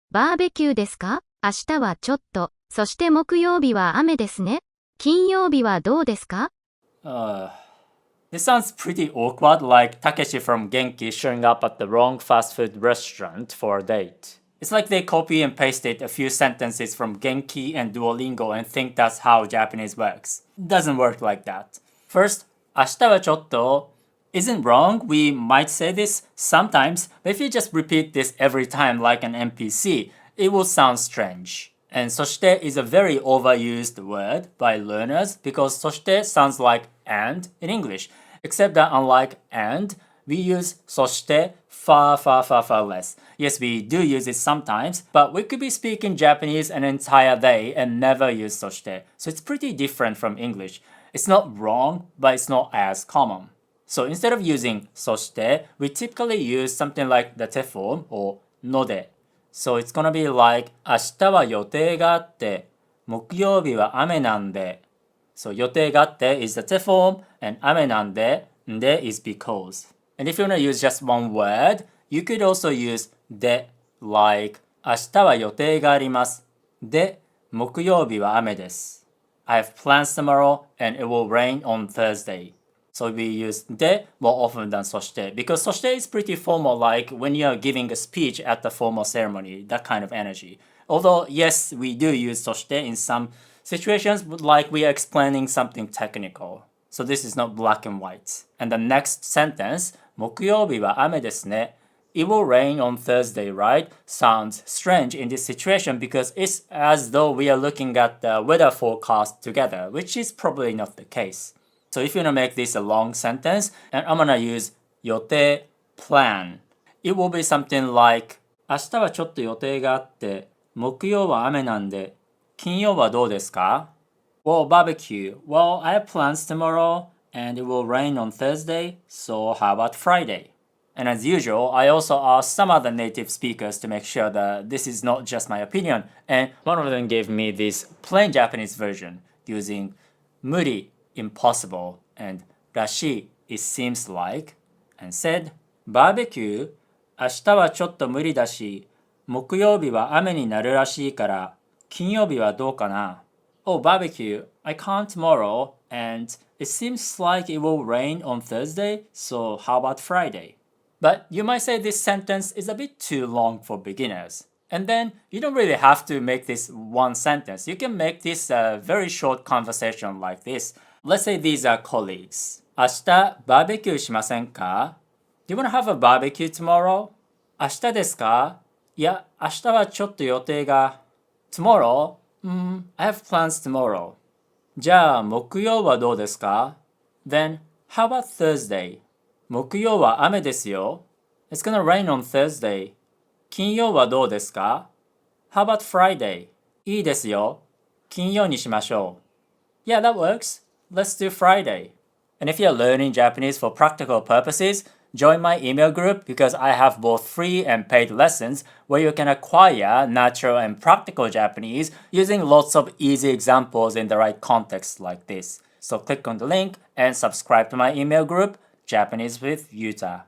バーベキューですか？明日はちょっと。そして木曜日は雨ですね。金曜日はどうですか？ This sounds pretty awkward, like Takeshi from Genki showing up at the wrong fast food restaurant for a date. It's like they copy and pasted a few sentences from Genki and Duolingo and think that's how Japanese works. It doesn't work like that. First, 明日はちょっと isn't wrong. We might say this sometimes, but if you just repeat this every time like an NPC, it will sound strange. And そして is a very overused word by learners because そして sounds like and in English, except that unlike and, we use そして far less. Yes, we do use it sometimes, but we could be speaking Japanese an entire day and never use そして. So it's pretty different from English. It's not wrong, but it's not as common. So instead of using そして, we typically use something like the te form or ので. So it's gonna be like 明日は予定があって木曜日は雨なんで So 予定があって is the te form and 雨なんで is because. And if you wanna use just one word, you could also use で like 明日は予定がありますで木曜日は雨です I have plans tomorrow and it will rain on Thursday. So we use で more often than そして because そして is pretty formal like when you are giving a speech at the formal ceremony, that kind of energy. Although, yes, we do use そして in some situations like we are explaining something technical. So this is not black and white. And the next sentence, 木曜日は雨ですね. It will rain on Thursday, right? Sounds strange in this situation because it's as though we are looking at the weather forecast together, which is probably not the case. So if you want to make this a long sentence, and I'm gonna use 予定 plan. It will be something like 明日はちょっと予定があって木曜は雨なんで金曜はどうですか? Well, barbecue. Well, I have plans tomorrow and it will rain on Thursday, so how about Friday? And as usual, I also asked some other native speakers to make sure that this is not just my opinion, and one of them gave me this plain Japanese version using 無理 impossible and らしい it seems like and said barbecue 明日はちょっと無理だし木曜日は雨になるらしいから金曜日はどうかな Oh barbecue I can't tomorrow and it seems like it will rain on Thursday so how about Friday But you might say this sentence is a bit too long for beginners. And then you don't really have to make this one sentence. You can make this a very short conversation like this. Let's say these are colleagues. 明日バーベキューしませんか? Do you want to have a barbecue tomorrow? 明日ですか? いや、明日はちょっと予定が。Tomorrow? I have plans tomorrow. じゃあ木曜はどうですか? Then how about Thursday? 木曜は雨ですよ。It's gonna rain on Thursday. 金曜はどうですか? How about Friday? いいですよ。金曜にしましょう。Yeah, that works. Let's do Friday. And if you're learning Japanese for practical purposes, join my email group because I have both free and paid lessons where you can acquire natural and practical Japanese using lots of easy examples in the right context like this. So click on the link and subscribe to my email group, Japanese with Yuta.